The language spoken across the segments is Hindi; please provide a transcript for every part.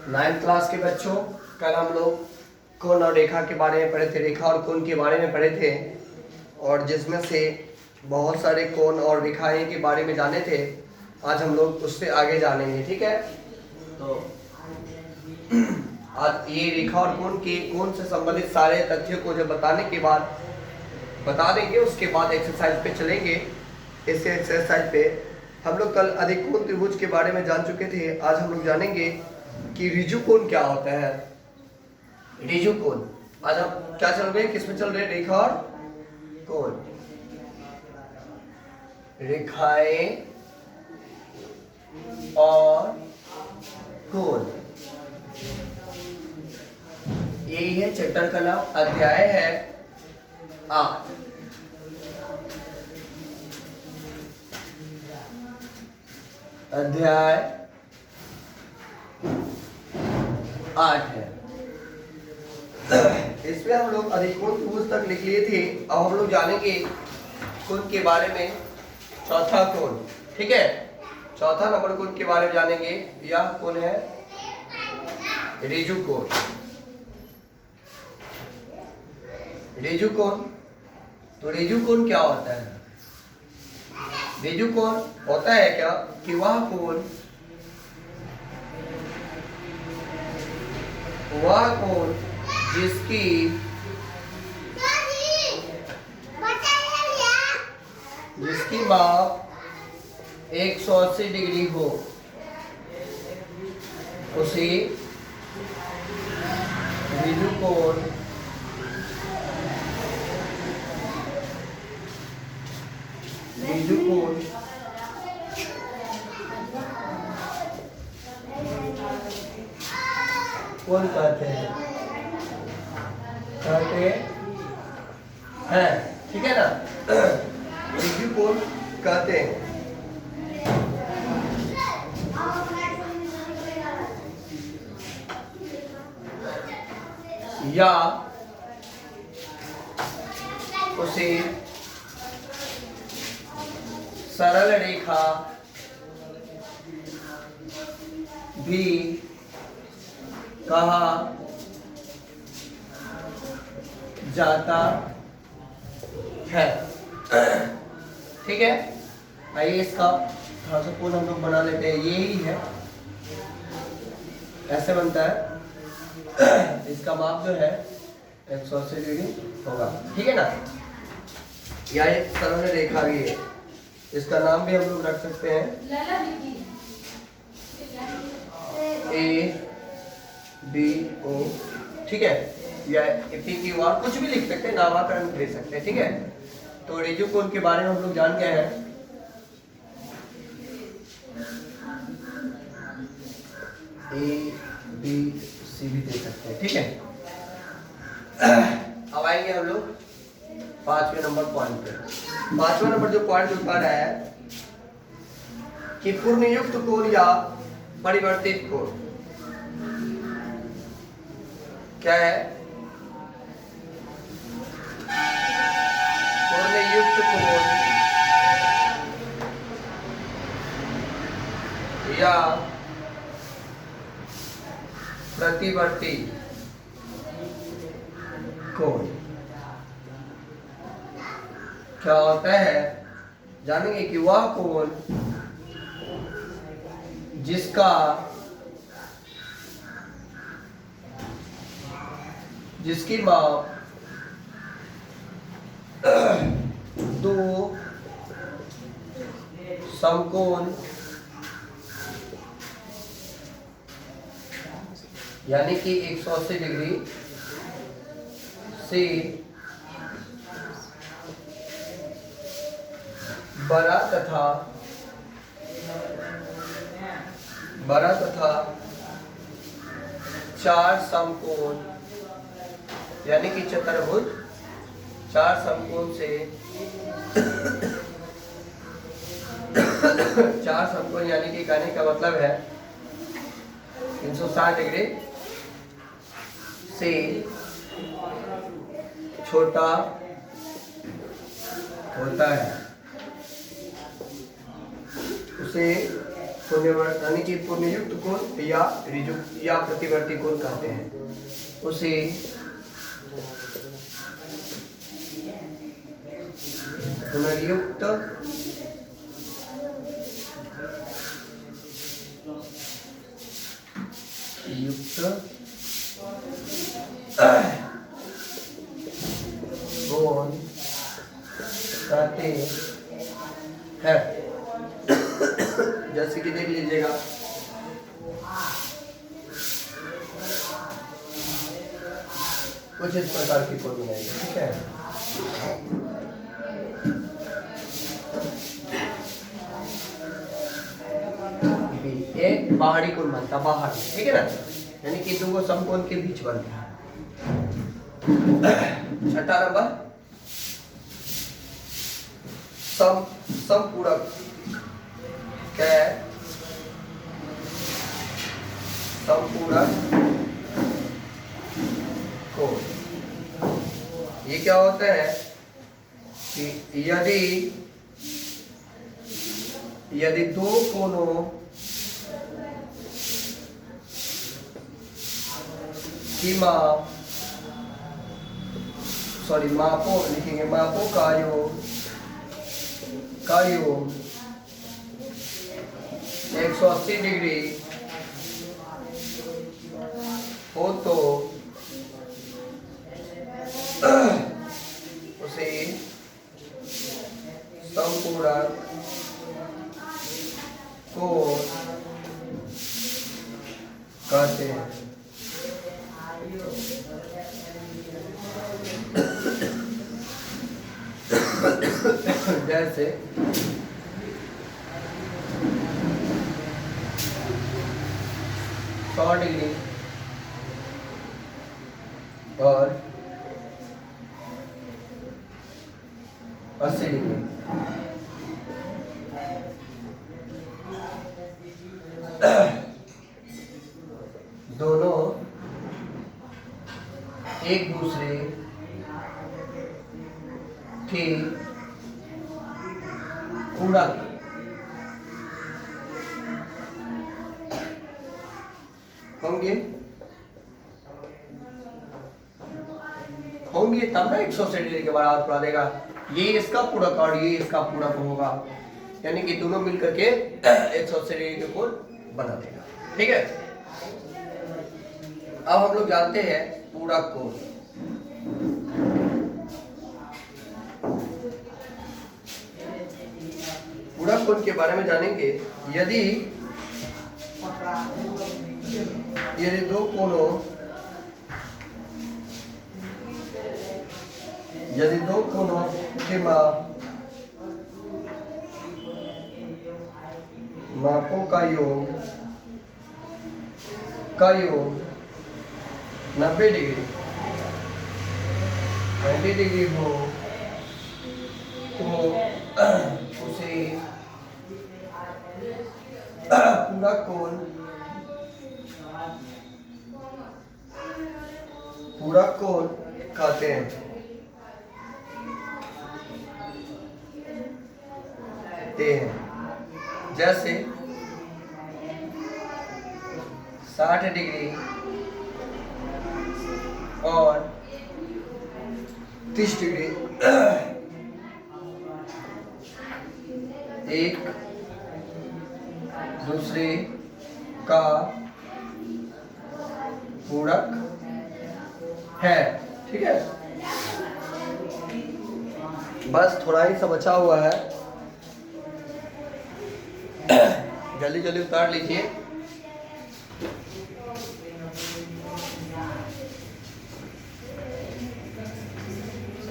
नाइन्थ क्लास के बच्चों, कल हम लोग कोण और रेखा के बारे में पढ़े थे, रेखा और कोण के बारे में पढ़े थे, और जिसमें से बहुत सारे कोण और रेखाएं के बारे में जाने थे। आज हम लोग उससे आगे जानेंगे, ठीक है। तो आज ये रेखा और कोण से संबंधित सारे तथ्यों को जब बताने के बाद बता देंगे, उसके बाद एक्सरसाइज पे चलेंगे। इस एक्सरसाइज पे हम लोग कल अधिक कोण त्रिभुज के बारे में जान चुके थे। आज हम लोग जानेंगे कि ऋजु कोण क्या होता है। ऋजु कोण आज हम क्या चल रहे हैं, किसमें चल रहे हैं? रेखा और कोण, रेखाएं और कोण, यही है चैप्टर का नाम। अध्याय है 8। अध्याय 8 है। इसमें हम लोग अधिकोण त्रिभुज तक लिख लिए थे। अब हम लोग जानेंगे कोण के बारे में, चौथा कोण, ठीक है। चौथा नंबर कोण के बारे में जानेंगे। यह कोण है ऋजु कोण। ऋजु कोण, तो ऋजु कोण क्या होता है? ऋजु कोण होता है क्या कि वह कोण जिसकी माप 180 डिग्री हो, उसे ऋजु कोण कोण कहते हैं, ठीक है ना। ऋजु कोण कहते हैं। या उसे सरल रेखा भी कहा जाता है, ठीक है। आइए इसका थोड़ा सा कोण हम लोग बना लेते हैं। यही है, ऐसे बनता है। इसका माप जो है 180 डिग्री होगा, ठीक है ना। या एक सरल रेखा भी है, इसका नाम भी हम लोग रख सकते हैं ABO, ठीक है। या PQR, कुछ भी लिख सकते हैं, नामकरण दे सकते हैं, ठीक है। तो ऋजु कोण के बारे में हम लोग जान गए हैं। ABC भी दे सकते हैं, ठीक है। अब आएंगे हम लोग 5वें नंबर पॉइंट पे। 5वां नंबर जो पॉइंट बता रहा है कि पूर्णयुक्त कोण या परिवर्तित कोण क्या है? पूर्णयुक्त कोण या प्रतिवर्ती कोण क्या होता है? जानेंगे कि वह कोण जिसकी माप दो समकोण यानी कि 180 डिग्री से बड़ा तथा चार समकोण यानी कि चतुर्भुज, चार समकोण से चार समकोण यानी कि कहने का मतलब है 360 डिग्री से छोटा होता है, उसे यानी कि पुण्ययुक्त कोण या ऋजुक्त या प्रतिवर्ती कोण कहते हैं। उसे पुनर्युक्त युक्त कोण कहते हैं। जैसे कि देख लीजिएगा, कुछ इस प्रकार की कोण बनाएंगे, ठीक है। एक बाहरी कोण बनता, बाहर, ठीक है ना, यानी कि दो समकोण के बीच बनता है। छठा नंबर समपूरक के समपूरक कोण। ये क्या होता है कि यदि दो कोणों की मापों लिखेंगे, मापों का योग 180 डिग्री हो तो उसे समपूरक कोण कहते हैं। जैसे डिग्री और 80 डिग्री, दोनों एक दूसरे के पूरक होंगे तब ना 180 डिग्री के बराबर पूरा देगा। ये इसका पूरक और ये इसका पूरक होगा, यानी कि दोनों मिलकर के 180 डिग्री के कोण बना देगा, ठीक है। अब हम लोग जानते हैं पूरक कोण। पूरक कोण के बारे में जानेंगे। यदि दो कोणों के मापों का योग 90 डिग्री 90 डिग्री हो तो उसे पूरक कोण कहते हैं। जैसे 60 डिग्री और 30 डिग्री एक दूसरे का पूरक है, ठीक है। बस थोड़ा ही सा बचा हुआ है, जल्दी जल्दी उतार लीजिए।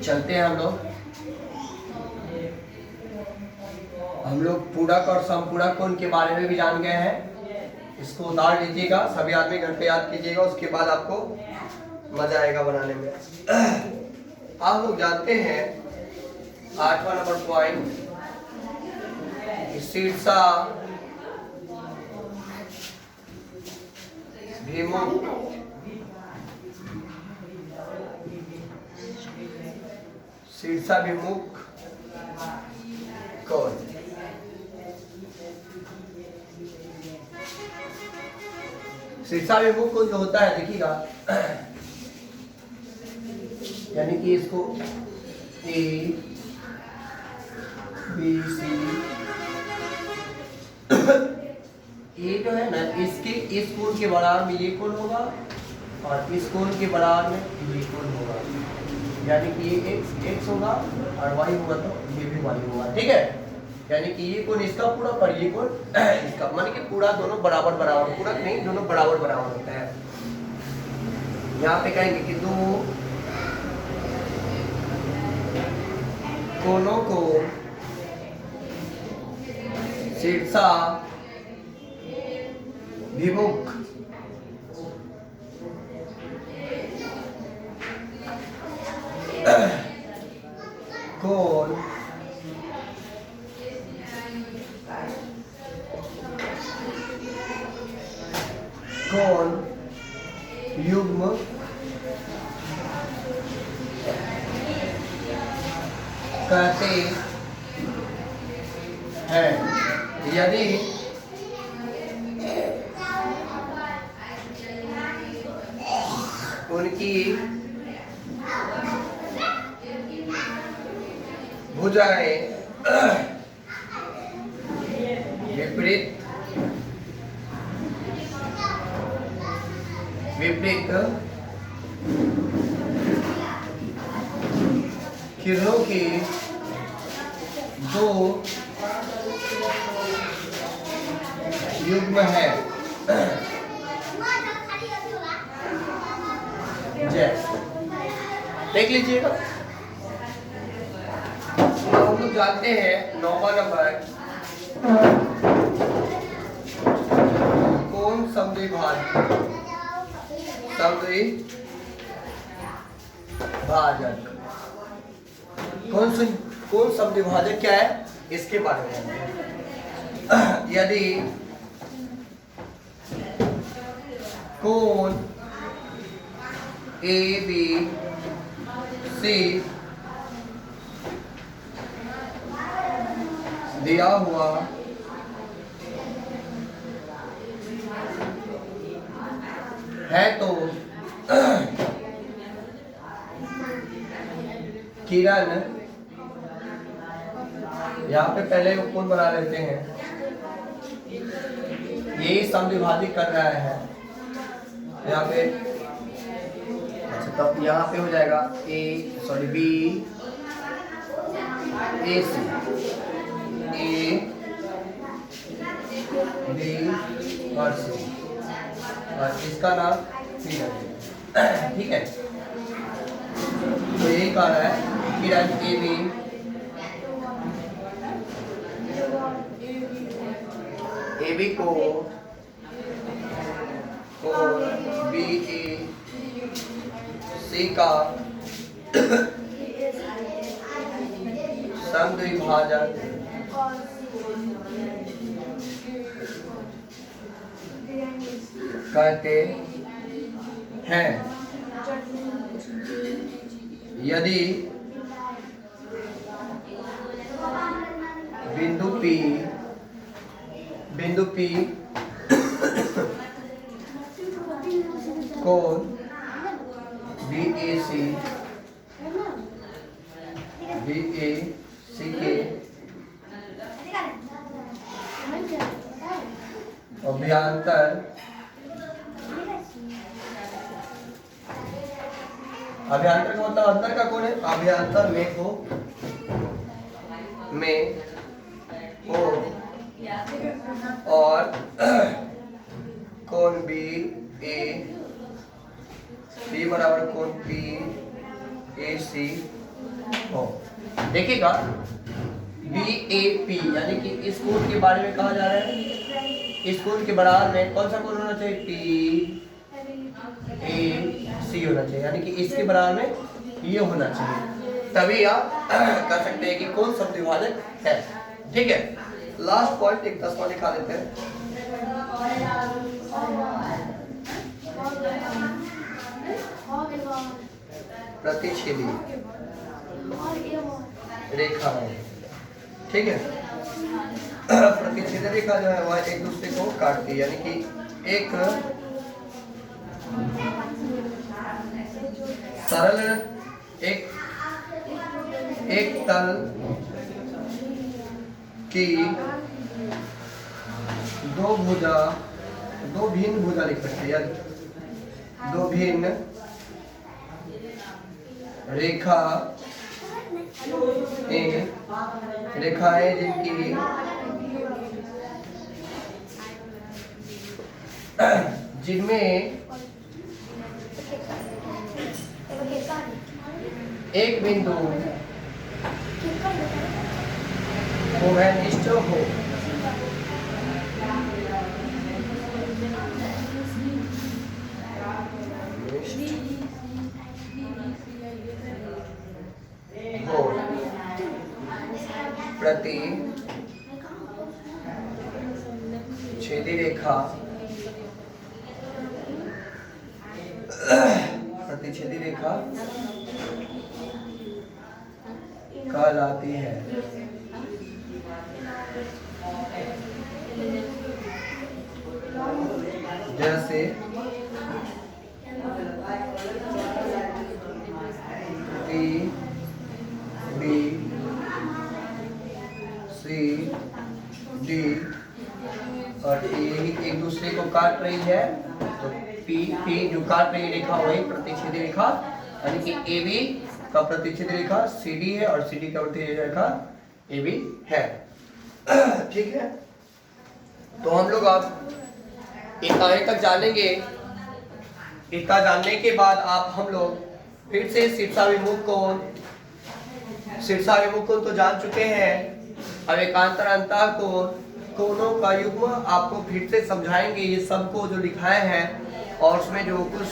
चलते हैं हम लोग पूरक और समपूरक कोण के बारे में भी जान गए हैं। इसको उतार लीजिएगा, सभी आदमी घर पे याद कीजिएगा, उसके बाद आपको मजा आएगा बनाने में। आप लोग जानते हैं 8वां नंबर पॉइंट, शीर्षा भिमुख कोण। शीर्षाभिमुख कोण जो होता है देखिएगा, यानी कि इसको ए बी सी, ये जो है ना इसके इस कोण के बराबर में ये कोण होगा और इस कोण के बराबर में ये कोण होगा, यानी कि ये x होगा और y होगा तो ये भी y होगा। ठीक है, यानी कि ये कोण इसका पूरा पर ये कोण इसका, माने कि पूरा दोनों बराबर बराबर, पूरा नहीं दोनों बराबर बराबर होता है। यहाँ पे कहेंगे कि दो कोनों को शीर्षा विमुख कोण युग्म कहते हैं। यदि उनकी भुजाएं विपरीत किरणों की दो युग्म है, देख लीजिएगा। हम लोग जानते हैं 9वां नंबर कोण समद्विभाजक कौन समद्विभाजक क्या है इसके बारे में। यदि कोण ए बी सी दिया हुआ है तो किरण, यहाँ पे पहले वो कोण बना लेते हैं, यही समद्विभाजित कर रहा है यहाँ पे। अच्छा, तब यहाँ पे हो जाएगा B A C, A B और सी, और इसका नाम सी है। ठीक है, तो यही कह रहा है किरण ए बी को बी ए सी का समद्विभाजक कहते हैं। यदि बिंदु P कोण BAC के अभ्यंतर का मतलब अंतर का कोण है, अभ्यंतर में हो और कोण B बराबर कोण PAC हो। देखिएगा BAP यानी कि इस कोण के बारे में कहा जा रहा है, इस कोण के बराबर में कौन सा कोण होना चाहिए, PAC होना चाहिए, यानी कि इसके बराबर में ये होना चाहिए, तभी आप कर सकते हैं कि कौन समद्विभाजक है। ठीक है, लास्ट पॉइंट एक 10वां दिखा देते हैं। प्रतिच्छेदी रेखा है। ठीक है, प्रतिच्छेदी रेखा जो है वह एक दूसरे को काटती है, यानी कि एक सरल एक तल की दो भिन्न भुजा लिख सकते हैं, या दो भिन्न रेखाएं जिनमें एक बिंदु निष्ठ हो, प्रति छेदी रेखा कहलाती है। जैसे A B C D और A एक दूसरे को काट रही है, तो P जो काट रही रेखा वही प्रतिच्छेदी रेखा, यानी कि AB का प्रतिच्छेदी रेखा CD है और CD का प्रतिच्छेदी रेखा AB है। ठीक है, तो हम लोग अब इतना तक जानेंगे। इतना जानने के बाद हम लोग फिर से शीर्षाभिमुख कोण तो जान चुके हैं। अब एकांतर अंतः कोणों का युग्म आपको फिर से समझाएंगे, ये सबको जो लिखाए हैं, और उसमें जो कुछ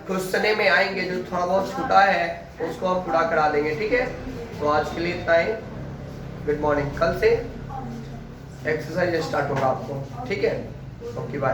क्वेश्चन में आएंगे जो थोड़ा बहुत छूटा है उसको हम पूरा करा देंगे। ठीक है, तो आज के लिए इतना ही। Good morning. कल से एक्सरसाइज स्टार्ट होगा आपको। ठीक है, ओके बाय।